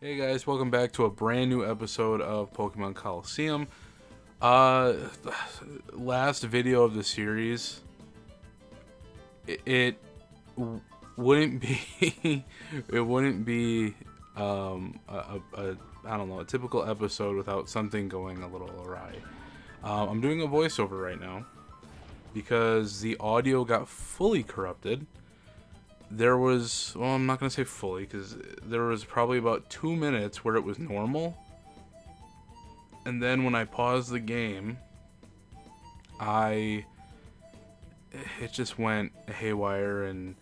Hey guys, welcome back to a brand new episode of Pokemon Colosseum. Last video of the series, it wouldn't be it wouldn't be a I don't know, a typical episode without something going a little awry. I'm doing a voiceover right now because the audio got fully corrupted. There was, well, I'm not going to say fully because there was probably about 2 minutes where it was normal. And then when I paused the game, it just went haywire and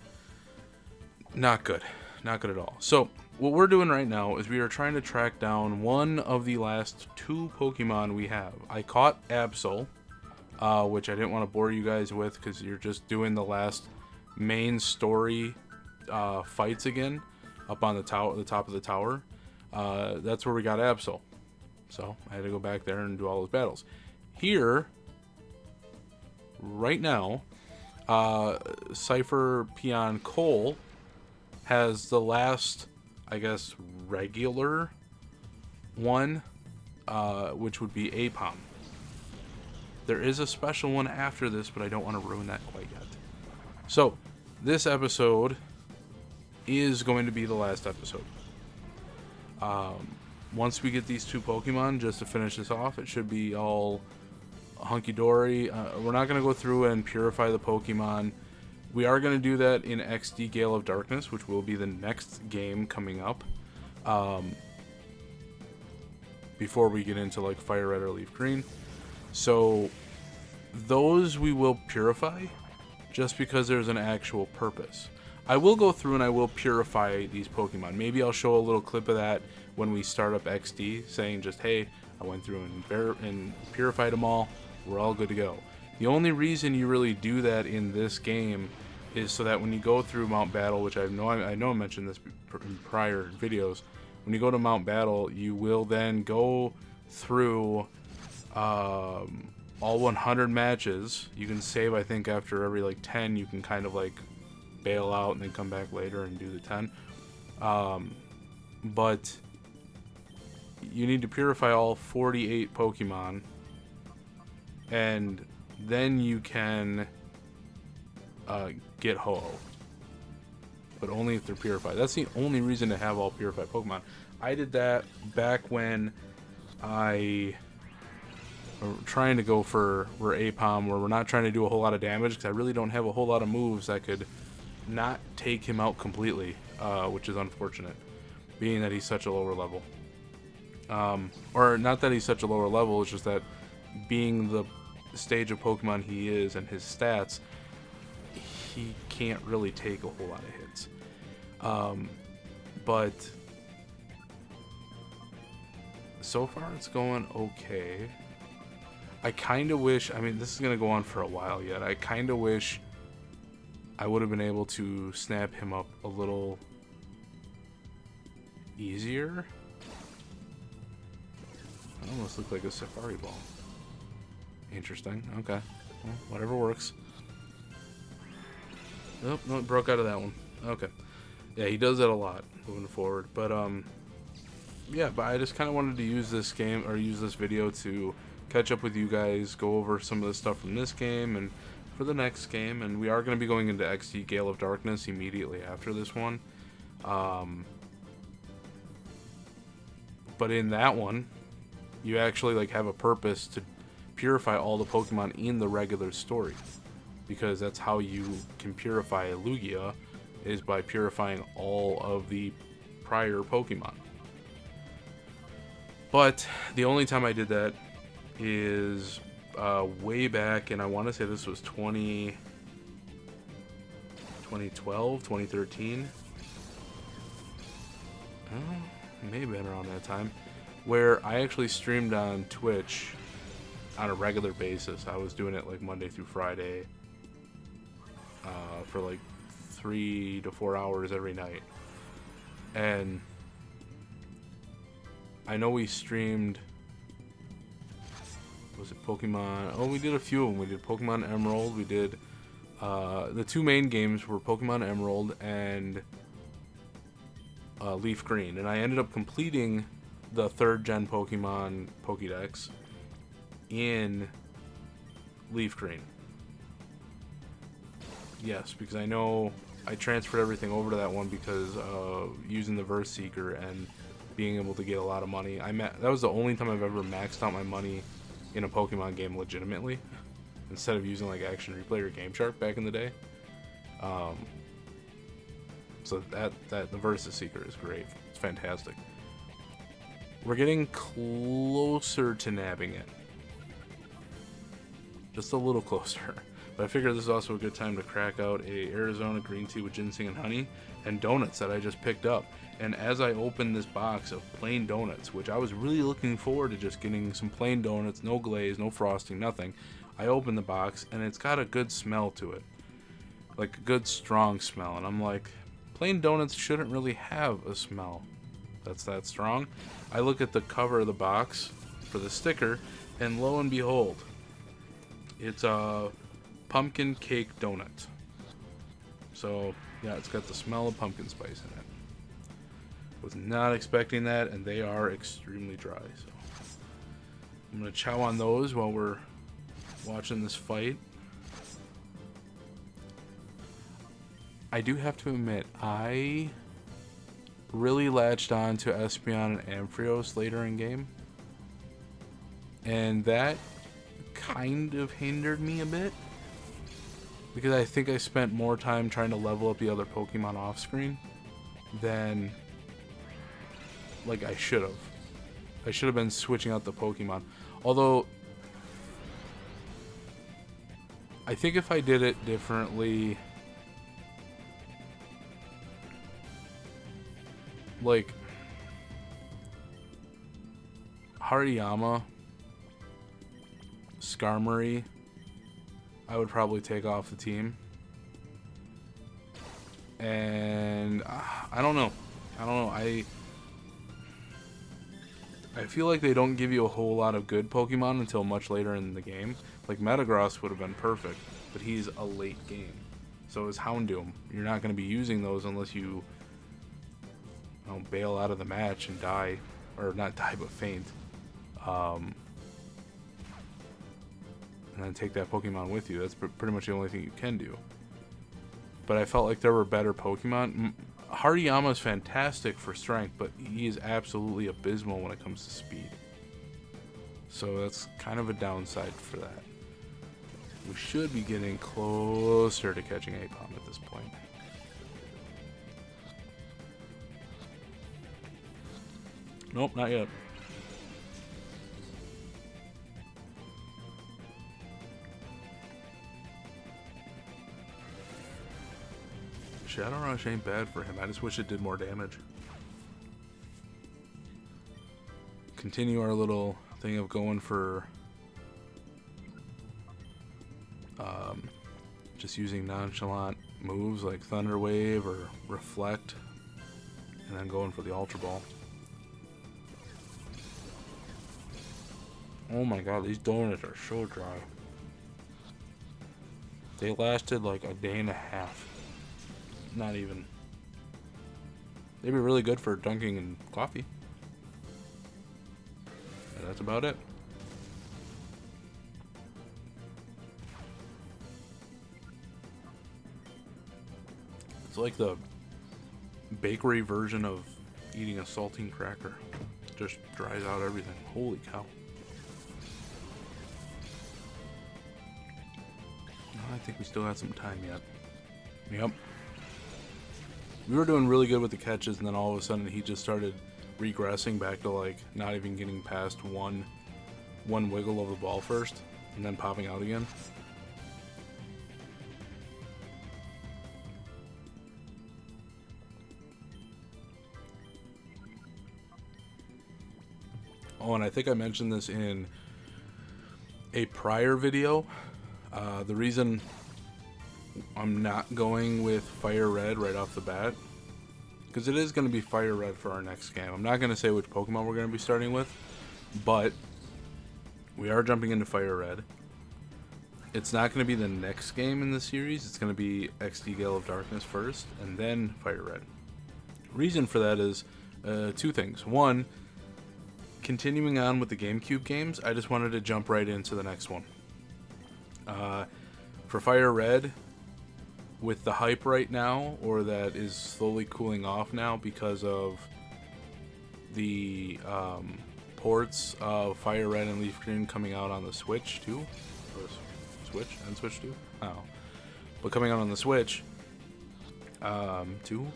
not good. Not good at all. So what we're doing right now is we are trying to track down one of the last two Pokemon we have. I caught Absol, which I didn't want to bore you guys with because you're just doing the last main story fights again up on the top of the tower. That's where we got Absol. So I had to go back there and do all those battles. Here, right now, Cypher Peon Cole has the last, I guess, regular one, which would be Apom. There is a special one after this, but I don't want to ruin that quite yet. So, this episode is going to be the last episode. Once we get these two Pokemon, just to finish this off, it should be all hunky-dory. We're not going to go through and purify the Pokemon. We are going to do that in XD Gale of Darkness, which will be the next game coming up. Before we get into like Fire Red or Leaf Green. So, those we will purify just because there's an actual purpose. I will go through and I will purify these Pokemon. Maybe I'll show a little clip of that when we start up XD, saying just, hey, I went through and purified them all. We're all good to go. The only reason you really do that in this game is so that when you go through Mount Battle, which I know I mentioned this in prior videos, when you go to Mount Battle, you will then go through all 100 matches. You can save, I think, after every like 10, you can kind of like bail out and then come back later and do the 10. But you need to purify all 48 Pokemon, and then you can get Ho-Oh. But only if they're purified. That's the only reason to have all purified Pokemon. I did that back when I were trying to go for Apom, where we're not trying to do a whole lot of damage, because I really don't have a whole lot of moves that could not take him out completely, which is unfortunate, being that he's such a lower level. Or not that he's such a lower level, it's just that being the stage of Pokemon he is and his stats, he can't really take a whole lot of hits. But so far it's going okay. I kind of wish, I mean, this is going to go on for a while yet. I kind of wish I would have been able to snap him up a little easier. That almost looked like a Safari Ball. Interesting. Okay. Well, whatever works. Oh, no, it broke out of that one. Okay. Yeah, he does that a lot moving forward. But, yeah, but I just kind of wanted to use this game, or use this video to catch up with you guys, go over some of the stuff from this game and for the next game. And we are going to be going into XD Gale of Darkness immediately after this one. But in that one, you actually like have a purpose to purify all the Pokemon in the regular story, because that's how you can purify Lugia, is by purifying all of the prior Pokemon. But the only time I did that is way back, and I want to say this was 2012, 2013. Maybe been around that time, where I actually streamed on Twitch on a regular basis. I was doing it like Monday through Friday for like 3 to 4 hours every night. And I know we streamed, was it Pokemon? Oh, we did a few of them. We did Pokemon Emerald. We did the two main games were Pokemon Emerald and Leaf Green, and I ended up completing the 3rd gen Pokemon Pokédex in Leaf Green. Yes, because I know I transferred everything over to that one because using the Verse Seeker and being able to get a lot of money. That was the only time I've ever maxed out my money in a Pokemon game legitimately, instead of using like Action Replay or Game Shark back in the day. So that the Versus Seeker is great. It's fantastic. We're getting closer to nabbing it. Just a little closer. But I figured this is also a good time to crack out a Arizona green tea with ginseng and honey and donuts that I just picked up. And as I opened this box of plain donuts, which I was really looking forward to just getting some plain donuts, no glaze, no frosting, nothing, I opened the box and it's got a good smell to it. Like a good strong smell. And I'm like, plain donuts shouldn't really have a smell that's that strong. I look at the cover of the box for the sticker, and lo and behold, it's a pumpkin cake donut. So yeah, it's got the smell of pumpkin spice in it. Was not expecting that, and they are extremely dry. So I'm gonna chow on those while we're watching this fight. I do have to admit, I really latched on to Espeon and Ampharos later in game, and that kind of hindered me a bit because I think I spent more time trying to level up the other Pokemon off screen than like I should have. I should have been switching out the Pokemon. Although I think if I did it differently, like Hariyama, Skarmory, I would probably take off the team. And I don't know. I feel like they don't give you a whole lot of good Pokemon until much later in the game. Like Metagross would have been perfect, but he's a late game. So is Houndoom. You're not going to be using those unless you bail out of the match and die, or not die but faint, and then take that Pokemon with you. That's pretty much the only thing you can do. But I felt like there were better Pokemon. Hariyama is fantastic for strength, but he is absolutely abysmal when it comes to speed. So that's kind of a downside for that. We should be getting closer to catching Apom at this point. Nope, not yet. Shadow Rush ain't bad for him. I just wish it did more damage. Continue our little thing of going for just using nonchalant moves like Thunder Wave or Reflect, and then going for the Ultra Ball. Oh my god, these donuts are so dry. They lasted like a day and a half. Not even. They'd be really good for dunking in coffee. And that's about it. It's like the bakery version of eating a saltine cracker. Just dries out everything. Holy cow. I think we still have some time yet. Yep. We were doing really good with the catches, and then all of a sudden he just started regressing back to like not even getting past one wiggle of the ball first, and then popping out again. Oh, and I think I mentioned this in a prior video. The reason I'm not going with Fire Red right off the bat, because it is going to be Fire Red for our next game. I'm not going to say which Pokemon we're going to be starting with, but we are jumping into Fire Red. It's not going to be the next game in the series. It's going to be XD Gale of Darkness first, and then Fire Red. Reason for that is two things. One, continuing on with the GameCube games, I just wanted to jump right into the next one. For Fire Red, with the hype right now, or that is slowly cooling off now because of the ports of Fire Red and Leaf Green coming out on the Switch too, or Switch and Switch 2. I don't know, but coming out on the Switch, 2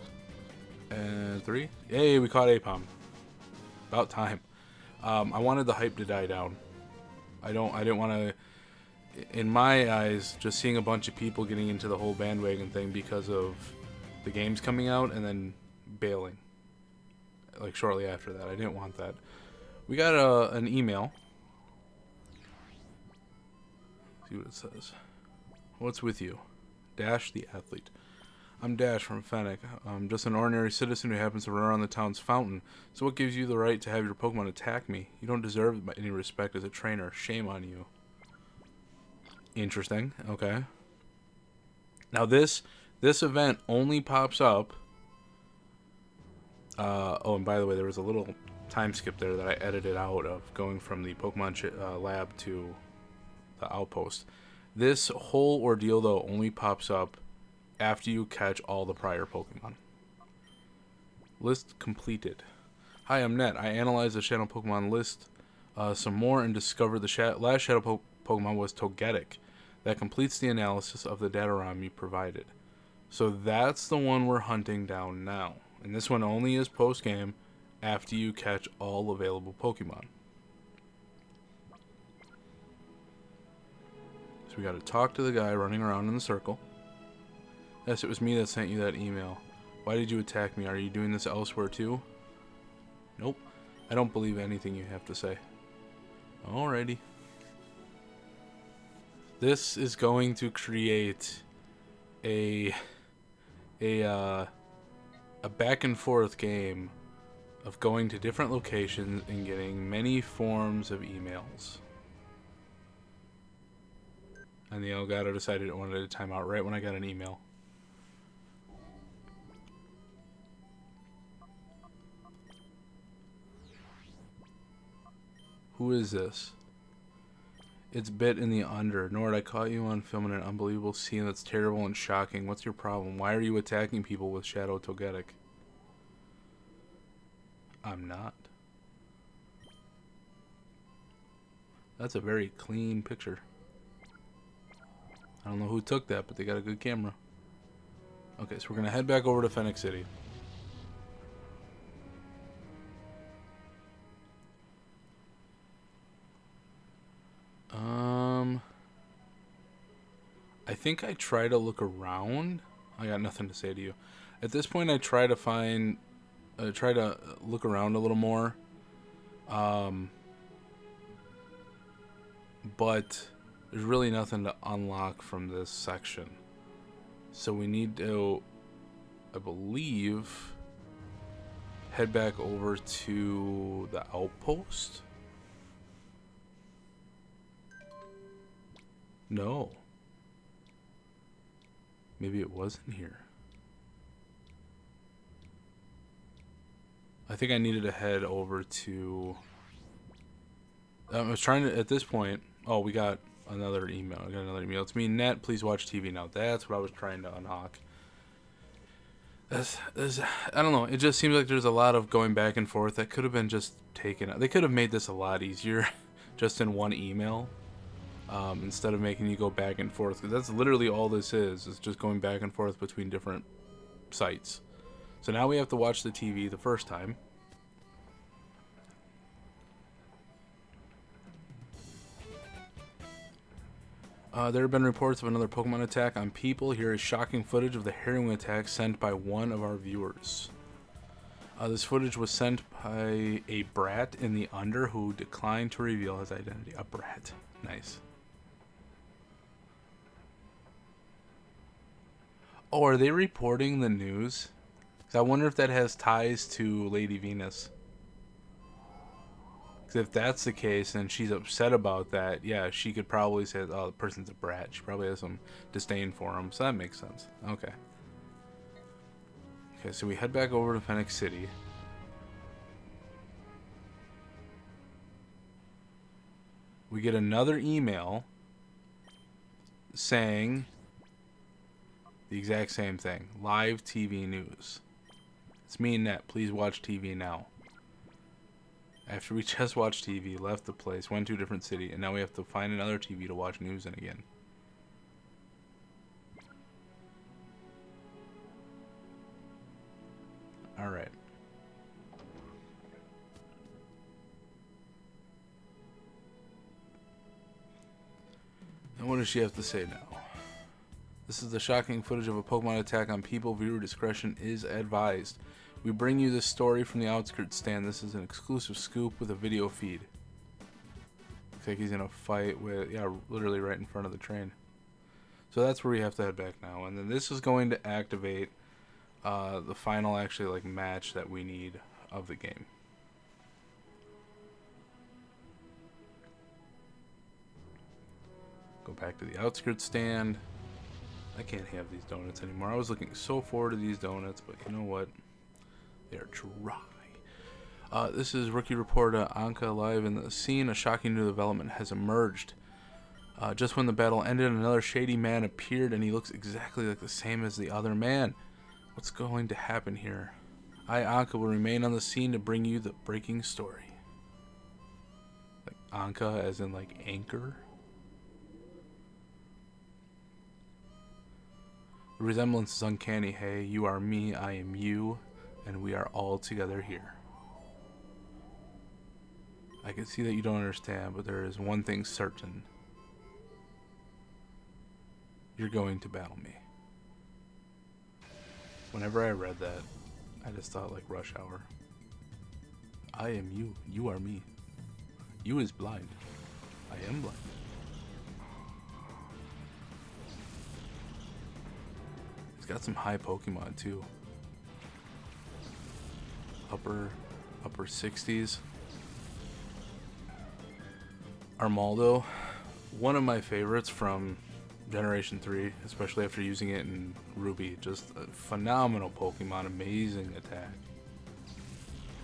and 3. Yay, we caught Apom. About time. I wanted the hype to die down. I didn't want to. In my eyes, just seeing a bunch of people getting into the whole bandwagon thing because of the games coming out and then bailing, like shortly after that. I didn't want that. We got an email. Let's see what it says. What's with you? Dash the athlete. I'm Dash from Fennec. I'm just an ordinary citizen who happens to run around the town's fountain. So what gives you the right to have your Pokemon attack me? You don't deserve any respect as a trainer. Shame on you. Interesting. Okay. Now this event only pops up. Oh, and by the way, there was a little time skip there that I edited out of going from the Pokemon lab to the outpost. This whole ordeal though only pops up after you catch all the prior Pokemon. List completed. Hi, I'm Net. I analyzed the Shadow Pokemon list some more and discovered the last Shadow Pokemon was Togetic. That completes the analysis of the Datarom you provided. So that's the one we're hunting down now. And this one only is post-game after you catch all available Pokemon. So we got to talk to the guy running around in the circle. Yes, it was me that sent you that email. Why did you attack me? Are you doing this elsewhere too? Nope. I don't believe anything you have to say. Alrighty. This is going to create a back and forth game of going to different locations and getting many forms of emails. And the Elgato decided it wanted a timeout right when I got an email. Who is this? It's bit in the under. Nord, I caught you on film in an unbelievable scene that's terrible and shocking. What's your problem? Why are you attacking people with Shadow Togetic? I'm not. That's a very clean picture. I don't know who took that, but they got a good camera. Okay, so we're going to head back over to Fennec City. I think I try to look around. I got nothing to say to you. At this point, I try to look around a little more. But there's really nothing to unlock from this section. So we need to, I believe, head back over to the outpost. No. Maybe it wasn't here. I think I needed to head over to... I was trying to, at this point... Oh, we got another email. I got another email. It's me, Net. Please watch TV now. That's what I was trying to unlock. I don't know. It just seems like there's a lot of going back and forth that could have been just taken out. They could have made this a lot easier just in one email. Instead of making you go back and forth, because that's literally all this is just going back and forth between different sites. So now we have to watch the TV the first time. There have been reports of another Pokemon attack on people. Here is shocking footage of the Harrowing attack sent by one of our viewers. This footage was sent by a brat in the under who declined to reveal his identity. A brat. Nice. Oh, are they reporting the news? 'Cause I wonder if that has ties to Lady Venus. 'Cause if that's the case and she's upset about that, yeah, she could probably say, oh, the person's a brat. She probably has some disdain for him, so that makes sense. Okay. Okay, so we head back over to Phoenix City. We get another email saying the exact same thing. Live TV news. It's me and Net. Please watch TV now. After we just watched TV, left the place, went to a different city, and now we have to find another TV to watch news in again. Alright. And what does she have to say now? This is the shocking footage of a Pokemon attack on people. Viewer discretion is advised. We bring you this story from the outskirts stand. This is an exclusive scoop with a video feed. Looks like he's in a fight with, yeah, literally right in front of the train. So that's where we have to head back now. And then this is going to activate the final, actually, like, match that we need of the game. Go back to the outskirts stand. I can't have these donuts anymore. I was looking so forward to these donuts, but you know what? They're dry. This is Rookie Reporter Anka live in the scene. A shocking new development has emerged. Just when the battle ended, another shady man appeared, and he looks exactly like the same as the other man. What's going to happen here? I, Anka, will remain on the scene to bring you the breaking story. Like Anka, as in like anchor. The resemblance is uncanny. Hey, you are me, I am you, and we are all together here. I can see that you don't understand, but there is one thing certain. You're going to battle me. Whenever I read that, I just thought like Rush Hour. I am you, you are me. You is blind. I am blind. He's got some high Pokemon too. Upper 60s. Armaldo, one of my favorites from Generation 3, especially after using it in Ruby. Just a phenomenal Pokemon, amazing attack.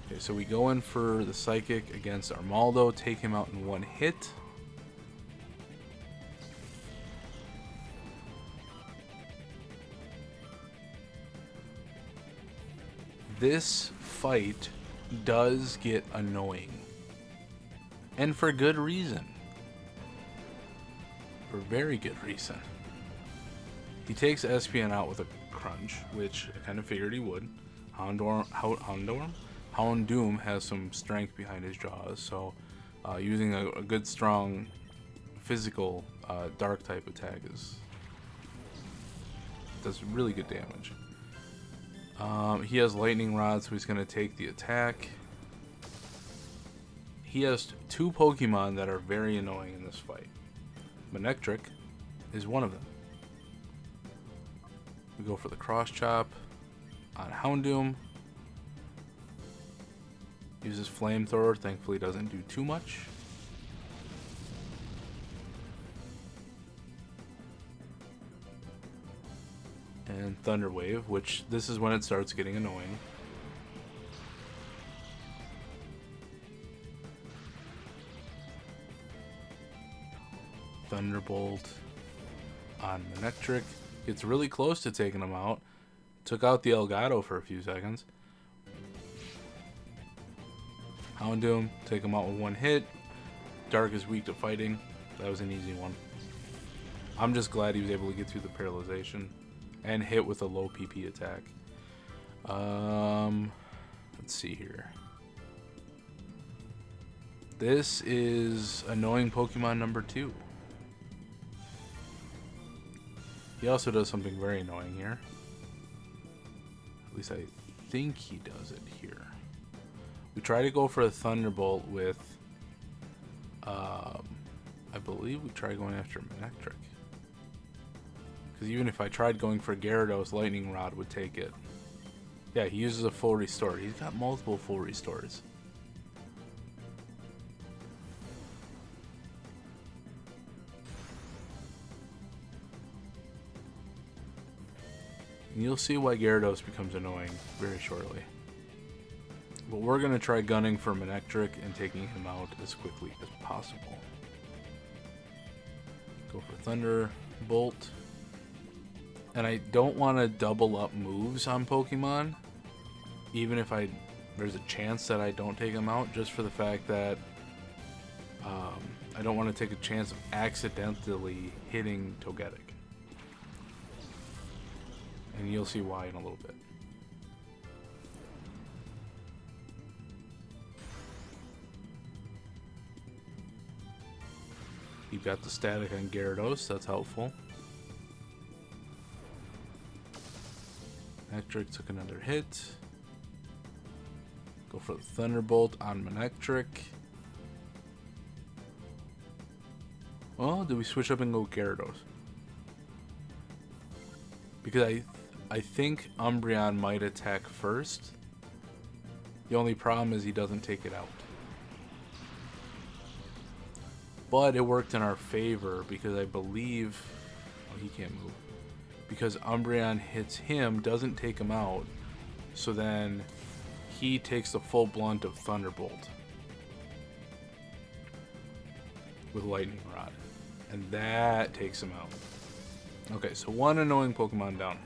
Okay, so we go in for the Psychic against Armaldo, take him out in one hit. This fight does get annoying. And for good reason. For very good reason. He takes Espion out with a crunch, which I kind of figured he would. Houndoom has some strength behind his jaws, so using a good strong physical dark type attack does really good damage. He has Lightning Rod, so he's going to take the attack. He has two Pokemon that are very annoying in this fight. Manectric is one of them. We go for the Cross Chop on Houndoom. Uses Flamethrower, thankfully doesn't do too much. And Thunder Wave, which this is when it starts getting annoying. Thunderbolt on Manectric. Gets really close to taking him out. Took out the Elgato for a few seconds. Houndoom, take him out with one hit. Dark is weak to fighting. That was an easy one. I'm just glad he was able to get through the paralyzation and hit with a low PP attack. Let's see here. This is annoying Pokemon number 2. He also does something very annoying here. At least I think he does it here. We try to go for a Thunderbolt with, I believe we tried going after Manectric. Because even if I tried going for Gyarados, Lightning Rod would take it. Yeah, he uses a full restore. He's got multiple full restores. And you'll see why Gyarados becomes annoying very shortly. But we're going to try gunning for Manectric and taking him out as quickly as possible. Go for Thunderbolt. And I don't want to double up moves on Pokemon, even if there's a chance that I don't take him out, just for the fact that I don't want to take a chance of accidentally hitting Togetic. And you'll see why in a little bit. You've got the static on Gyarados, that's helpful. Manectric took another hit. Go for the Thunderbolt on Manectric. Well, do we switch up and go Gyarados? Because I think Umbreon might attack first. The only problem is he doesn't take it out. But it worked in our favor because I believe... Oh, he can't move. Because Umbreon hits him, doesn't take him out. So then he takes the full blunt of Thunderbolt. With Lightning Rod. And that takes him out. Okay, so one annoying Pokemon down.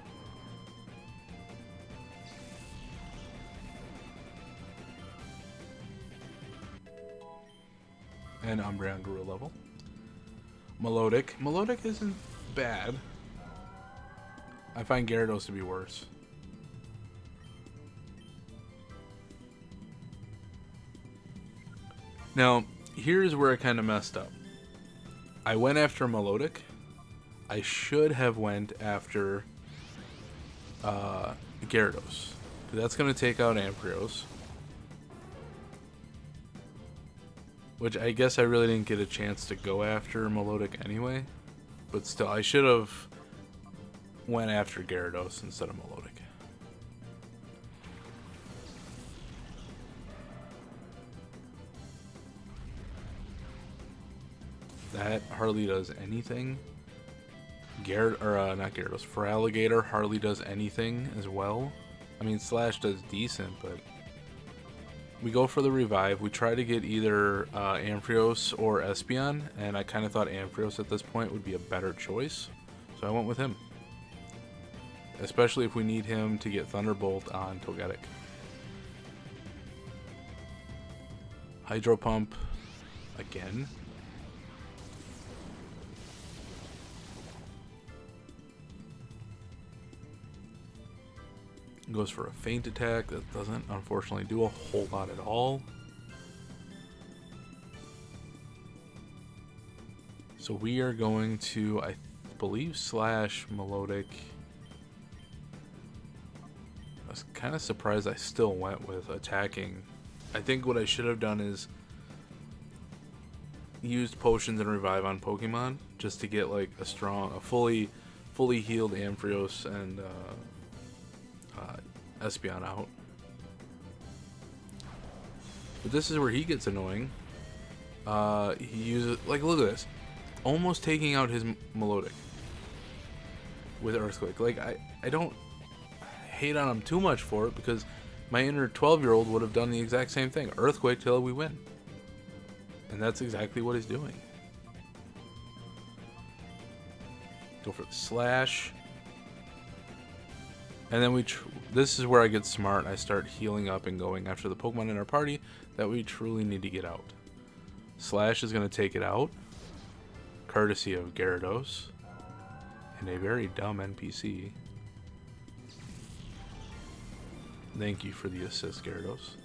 And Umbreon grew a level. Melodic. Melodic isn't bad. I find Gyarados to be worse. Now, here's where I kind of messed up. I went after Melodic. I should have went after Gyarados. That's going to take out Amprios. Which I guess I really didn't get a chance to go after Melodic anyway. But still, I should have went after Gyarados instead of Melodic. That hardly does anything. Not Gyarados. For Alligator, hardly does anything as well. I mean, Slash does decent, but we go for the revive. We try to get either Ampharos or Espeon, and I kind of thought Ampharos at this point would be a better choice, so I went with him. Especially if we need him to get Thunderbolt on Togetic. Hydro Pump again. Goes for a feint attack. That doesn't unfortunately do a whole lot at all. So we are going to, I believe, Slash Melodic. I was kind of surprised I still went with attacking. I think what I should have done is used potions and revive on Pokemon just to get like a fully healed Ampharos and Espeon out. But this is where he gets annoying. He uses, like, look at this, almost taking out his Melodic with Earthquake. Like, I don't hate on him too much for it because my inner 12-year-old would have done the exact same thing. Earthquake till we win. And that's exactly what he's doing. Go for the Slash. And then this is where I get smart. I start healing up and going after the Pokemon in our party that we truly need to get out. Slash is going to take it out, courtesy of Gyarados, and a very dumb NPC. Thank you for the assist, Gyarados.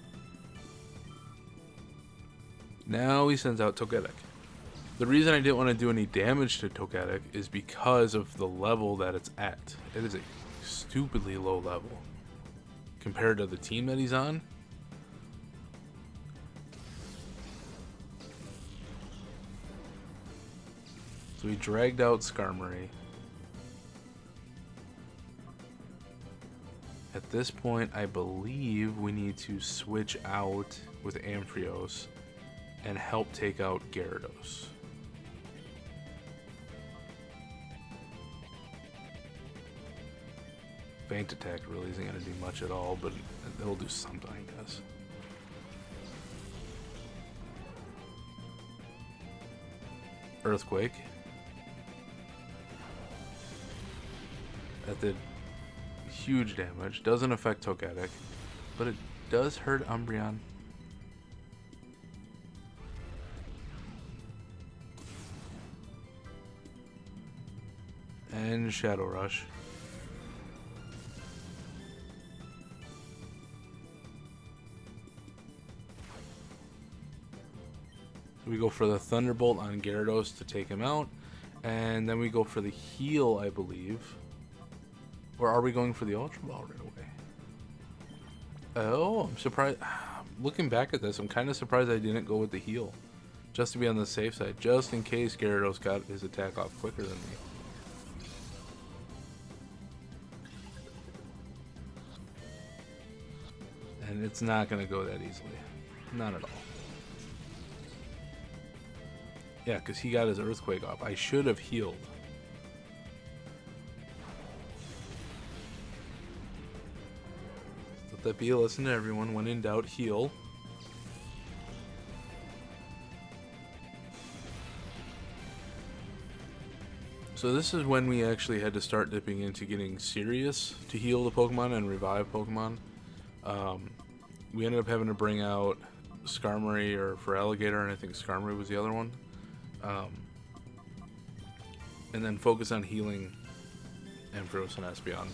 Now he sends out Togetic. The reason I didn't want to do any damage to Togetic is because of the level that it's at. It is a stupidly low level compared to the team that he's on. So he dragged out Skarmory. At this point, I believe we need to switch out with Ampharos and help take out Gyarados. Faint attack really isn't going to do much at all, but it'll do something, I guess. Earthquake. That did huge damage. Doesn't affect Togetic, but it does hurt Umbreon. And Shadow Rush. So we go for the Thunderbolt on Gyarados to take him out. And then we go for the heal, I believe. Or are we going for the Ultra Ball right away? Oh, I'm surprised. Looking back at this, I'm kind of surprised I didn't go with the heal. Just to be on the safe side. Just in case Gyarados got his attack off quicker than me. And it's not going to go that easily. Not at all. Yeah, because he got his Earthquake off. I should have healed. Let that be a lesson to everyone. When in doubt, heal. So this is when we actually had to start dipping into getting serious to heal the Pokemon and revive Pokemon. We ended up having to bring out Skarmory or for Alligator, and I think Skarmory was the other one. And then focus on healing Ampharos and Espeon.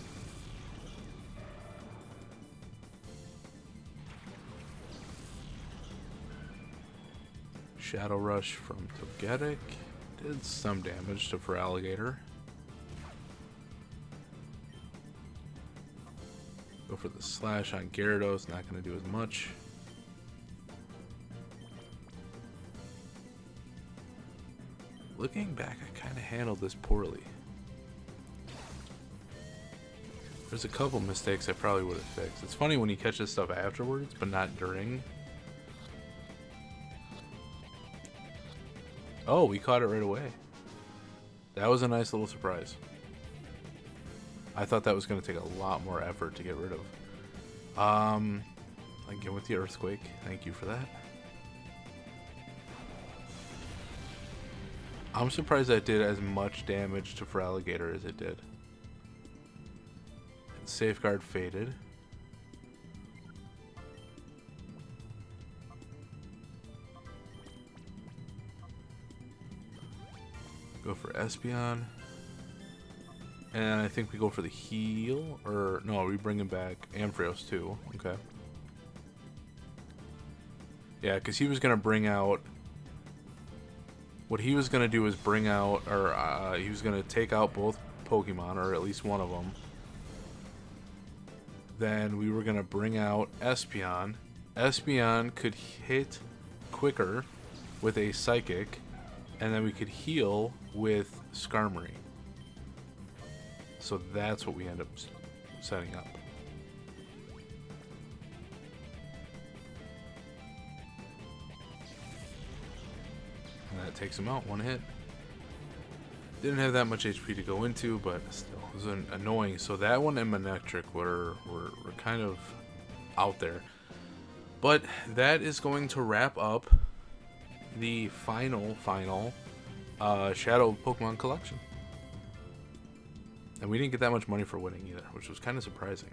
Shadow Rush from Togetic. Did some damage to for Alligator. Go for the Slash on Gyarados, not going to do as much. Looking back, I kind of handled this poorly. There's a couple mistakes I probably would have fixed. It's funny when you catch this stuff afterwards, but not during. Oh, we caught it right away. That was a nice little surprise. I thought that was going to take a lot more effort to get rid of. Again with the Earthquake. Thank you for that. I'm surprised that did as much damage to Feraligatr as it did. And Safeguard faded. Go for Espeon. And I think we go for the heal. Or, no, we bring him back. Ampharos too. Okay. Yeah, because he was going to bring out... What he was going to do is bring out... Or he was going to take out both Pokemon, or at least one of them. Then we were going to bring out Espeon. Espeon could hit quicker with a Psychic. And then we could heal with Skarmory. So that's what we end up setting up. And that takes him out, one hit. Didn't have that much HP to go into, but still, it was annoying. So that one and Manectric were kind of out there. But that is going to wrap up the final Shadow Pokemon collection. And we didn't get that much money for winning either, which was kind of surprising.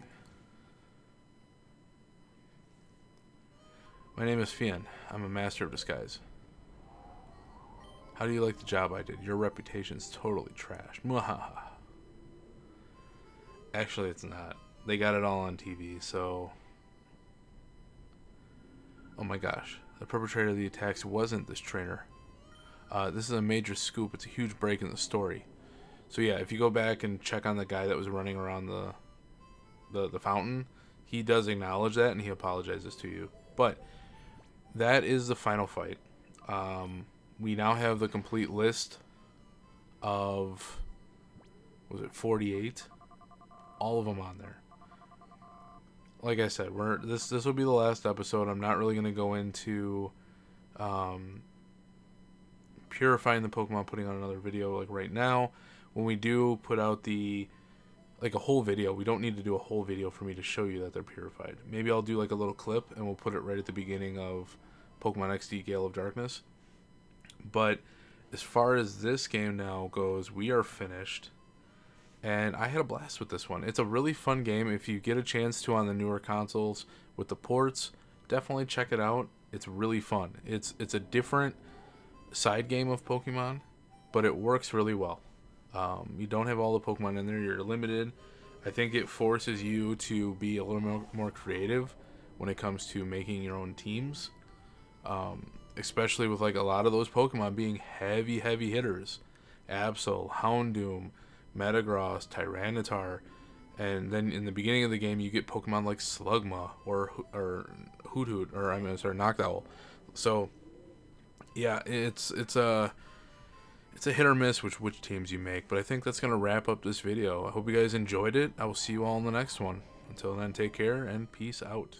My name is Fian. I'm a master of disguise. How do you like the job I did? Your reputation's totally trash. Mwahaha. Actually, it's not. They got it all on TV, so... Oh my gosh. The perpetrator of the attacks wasn't this trainer. This is a major scoop. It's a huge break in the story. So yeah, if you go back and check on the guy that was running around the fountain, he does acknowledge that and he apologizes to you. But that is the final fight. We now have the complete list of, was it 48? All of them on there. Like I said, this will be the last episode. I'm not really going to go into purifying the Pokemon, putting on another video like right now. When we do put out the like a whole video. We don't need to do a whole video for me to show you that they're purified. Maybe I'll do like a little clip and we'll put it right at the beginning of Pokemon XD Gale of Darkness. But as far as this game now goes, we are finished. And I had a blast with this one. It's a really fun game. If you get a chance to on the newer consoles with the ports, definitely check it out. It's really fun. It's a different side game of Pokemon, but it works really well. You don't have all the Pokemon in there. You're limited. I think it forces you to be a little more creative when it comes to making your own teams. Especially with like a lot of those Pokemon being heavy hitters. Absol, Houndoom, Metagross, Tyranitar, and then in the beginning of the game you get Pokemon like Slugma or Hoothoot, or Noctowl. So yeah, it's a hit or miss which teams you make, but I think that's gonna wrap up this video. I hope you guys enjoyed it. I will see you all in the next one. Until then, take care and peace out.